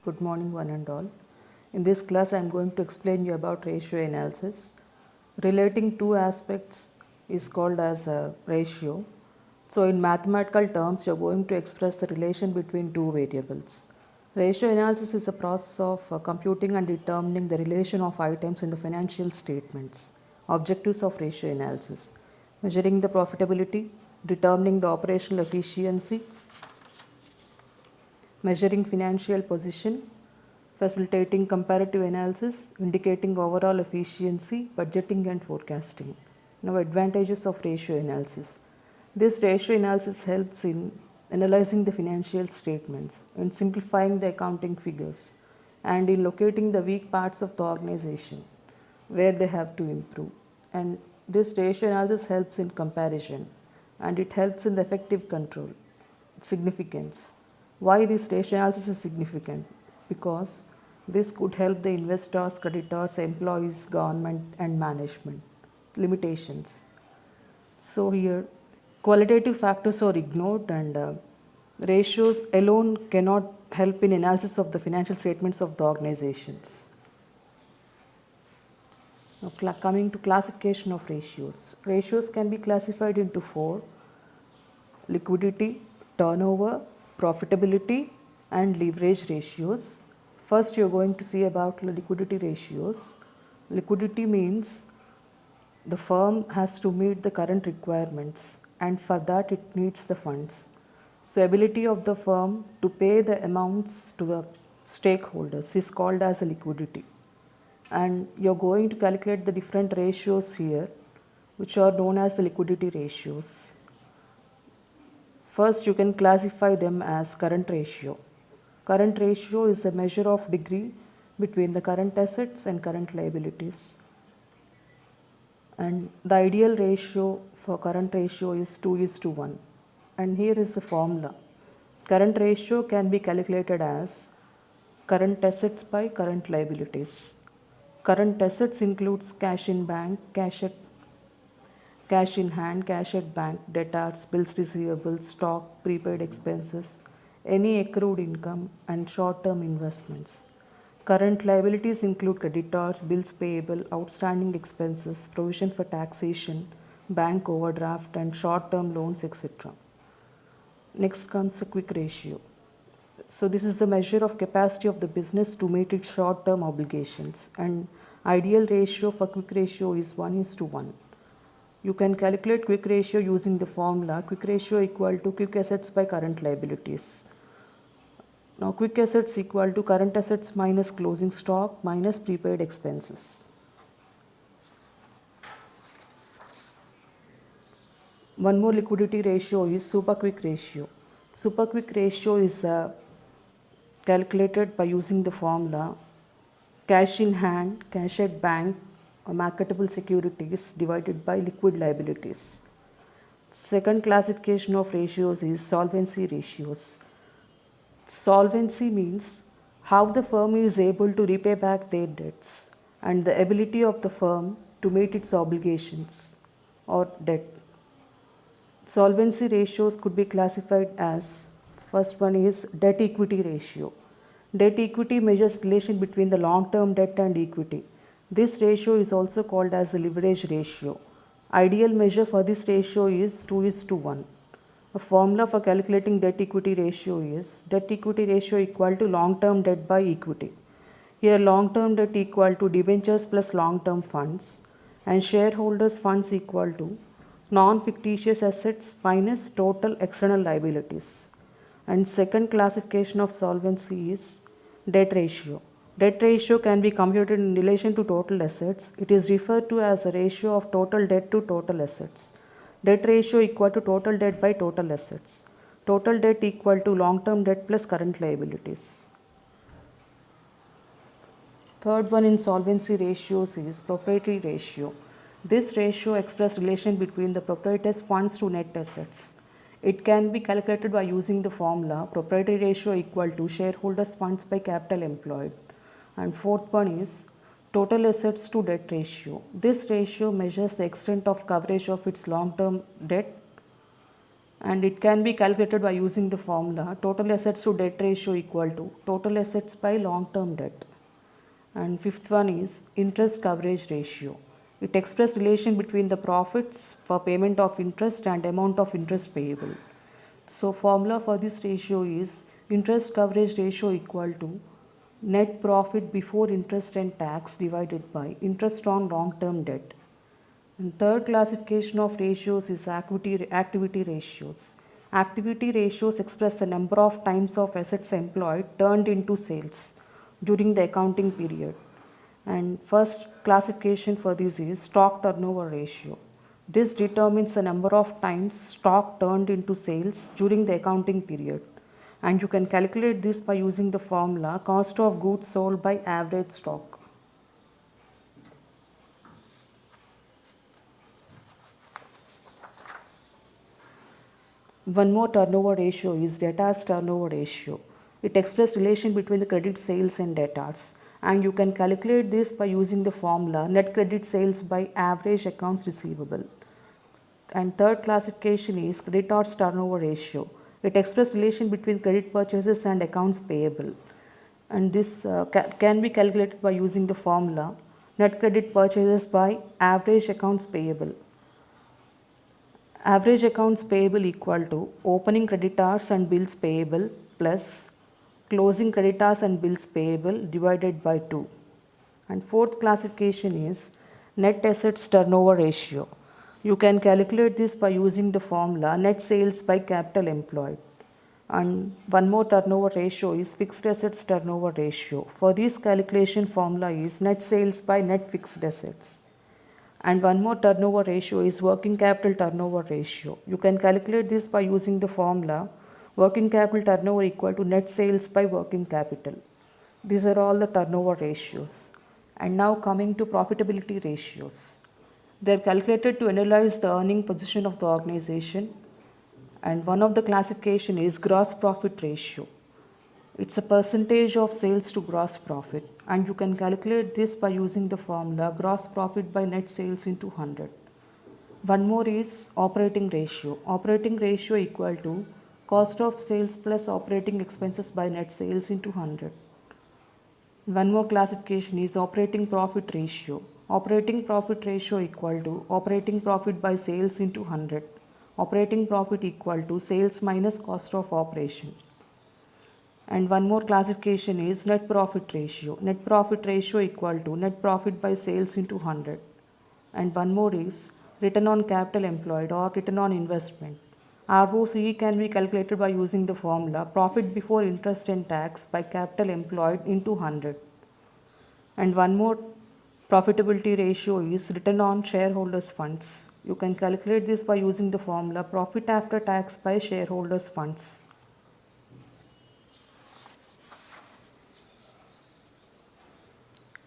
Good morning one and all. In this class I am going to explain you about ratio analysis. Relating two aspects is called as a ratio. So in mathematical terms you are going to express the relation between two variables. Ratio analysis is a process of computing and determining the relation of items in the financial statements. Objectives of ratio analysis: measuring the profitability, determining the operational efficiency, measuring financial position, facilitating comparative analysis, indicating overall efficiency, budgeting and forecasting. Now, advantages of ratio analysis. This ratio analysis helps in analyzing the financial statements, in simplifying the accounting figures, and in locating the weak parts of the organization where they have to improve. And this ratio analysis helps in comparison, and it helps in the effective control. Significance. Why this ratio analysis is significant? Because this could help the investors, creditors, employees, government and management. Limitations. So here qualitative factors are ignored, and ratios alone cannot help in analysis of the financial statements of the organizations. Now coming to classification of ratios. Ratios can be classified into four: liquidity, turnover, profitability and leverage ratios. First you are going to see about liquidity ratios. Liquidity means the firm has to meet the current requirements, and for that it needs the funds. So ability of the firm to pay the amounts to the stakeholders is called as a liquidity. And you are going to calculate the different ratios here, which are known as the liquidity ratios. First, you can classify them as current ratio. Current ratio is a measure of degree between the current assets and current liabilities. And the ideal ratio for current ratio is 2:1. And here is the formula. Current ratio can be calculated as current assets by current liabilities. Current assets includes cash in bank, cash in hand, cash at bank, debtors, bills receivable, stock, prepaid expenses, any accrued income and short-term investments. Current liabilities include creditors, bills payable, outstanding expenses, provision for taxation, bank overdraft and short-term loans, etc. Next comes a quick ratio. So this is the measure of capacity of the business to meet its short-term obligations, and ideal ratio for quick ratio is 1:1. You can calculate quick ratio using the formula quick ratio equal to quick assets by current liabilities. Now quick assets equal to current assets minus closing stock minus prepaid expenses. One more liquidity ratio is super quick ratio. Super quick ratio is calculated by using the formula cash in hand, cash at bank or marketable securities divided by liquid liabilities. Second classification of ratios is solvency ratios. Solvency means how the firm is able to repay back their debts and the ability of the firm to meet its obligations or debt. Solvency ratios could be classified as, first one is debt equity ratio. Debt equity measures relation between the long-term debt and equity. This ratio is also called as the leverage ratio. Ideal measure for this ratio is 2:1. A formula for calculating debt equity ratio is debt equity ratio equal to long-term debt by equity. Here long-term debt equal to debentures plus long-term funds and shareholders funds equal to non-fictitious assets minus total external liabilities. And second classification of solvency is debt ratio. Debt ratio can be computed in relation to total assets. It is referred to as a ratio of total debt to total assets. Debt ratio equal to total debt by total assets. Total debt equal to long-term debt plus current liabilities. Third one in solvency ratios is proprietary ratio. This ratio expresses relation between the proprietor's funds to net assets. It can be calculated by using the formula proprietary ratio equal to shareholders funds by capital employed. And fourth one is total assets to debt ratio. This ratio measures the extent of coverage of its long-term debt and it can be calculated by using the formula total assets to debt ratio equal to total assets by long term debt. And fifth one is interest coverage ratio. It expresses relation between the profits for payment of interest and amount of interest payable. So formula for this ratio is interest coverage ratio equal to net profit before interest and tax divided by interest on long term debt. And third classification of ratios is activity ratios. Activity ratios express the number of times of assets employed turned into sales during the accounting period. And first classification for this is stock turnover ratio. This determines the number of times stock turned into sales during the accounting period. And you can calculate this by using the formula cost of goods sold by average stock. One more turnover ratio is debtors turnover ratio. It expresses relation between the credit sales and debtors, and you can calculate this by using the formula net credit sales by average accounts receivable. And third classification is creditors turnover ratio. It expresses relation between credit purchases and accounts payable, and this can be calculated by using the formula net credit purchases by average accounts payable. Average accounts payable equal to opening creditors and bills payable plus closing creditors and bills payable divided by 2. And fourth classification is net assets turnover ratio. You can calculate this by using the formula net sales by capital employed. And one more turnover ratio is fixed assets turnover ratio. For this calculation formula is net sales by net fixed assets. And one more turnover ratio is working capital turnover ratio. You can calculate this by using the formula working capital turnover equal to net sales by working capital. These are all the turnover ratios. And now coming to profitability ratios. They are calculated to analyze the earning position of the organization. And one of the classification is gross profit ratio. It's a percentage of sales to gross profit, and you can calculate this by using the formula gross profit by net sales into 100. One more is operating ratio. Operating ratio equal to cost of sales plus operating expenses by net sales into 100. One more classification is operating profit ratio. Operating profit ratio equal to operating profit by sales into 100. Operating profit equal to sales minus cost of operation. And one more classification is net profit ratio. Net profit ratio equal to net profit by sales into 100. And one more is return on capital employed or return on investment. ROCE can be calculated by using the formula profit before interest and tax by capital employed into 100. And one more profitability ratio is return on shareholders' funds. You can calculate this by using the formula profit after tax by shareholders' funds.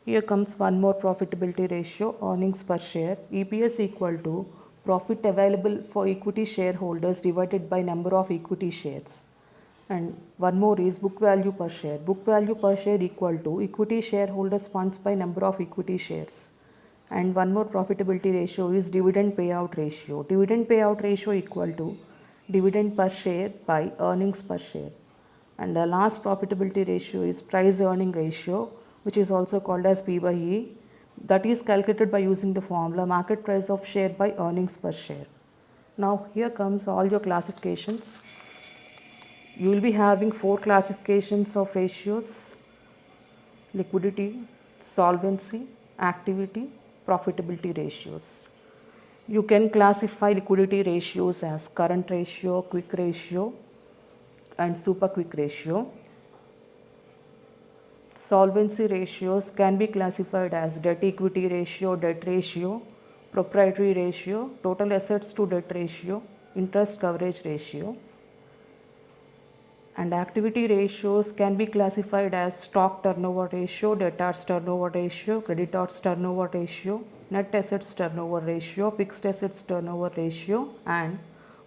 Here comes one more profitability ratio, earnings per share. EPS equal to profit available for equity shareholders divided by number of equity shares. And one more is book value per share. Book value per share equal to equity shareholders funds by number of equity shares. And one more profitability ratio is dividend payout ratio. Dividend payout ratio equal to dividend per share by earnings per share. And the last profitability ratio is price earning ratio, which is also called as P by E. That is calculated by using the formula market price of share by earnings per share. Now here comes all your classifications. You will be having 4 classifications of ratios: liquidity, solvency, activity, profitability ratios. You can classify liquidity ratios as current ratio, quick ratio, and super quick ratio. Solvency ratios can be classified as debt equity ratio, debt ratio, proprietary ratio, total assets to debt ratio, interest coverage ratio. And activity ratios can be classified as stock turnover ratio, debtors turnover ratio, creditors turnover ratio, net assets turnover ratio, fixed assets turnover ratio, and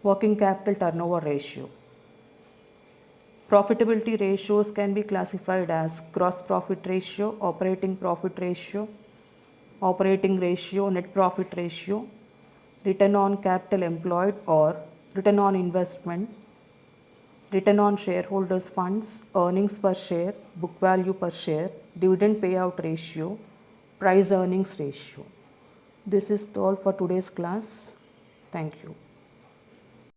working capital turnover ratio. Profitability ratios can be classified as gross profit ratio, operating profit ratio, operating ratio, net profit ratio, return on capital employed or return on investment, return on shareholders' funds, earnings per share, book value per share, dividend payout ratio, price earnings ratio. This is all for today's class. Thank you.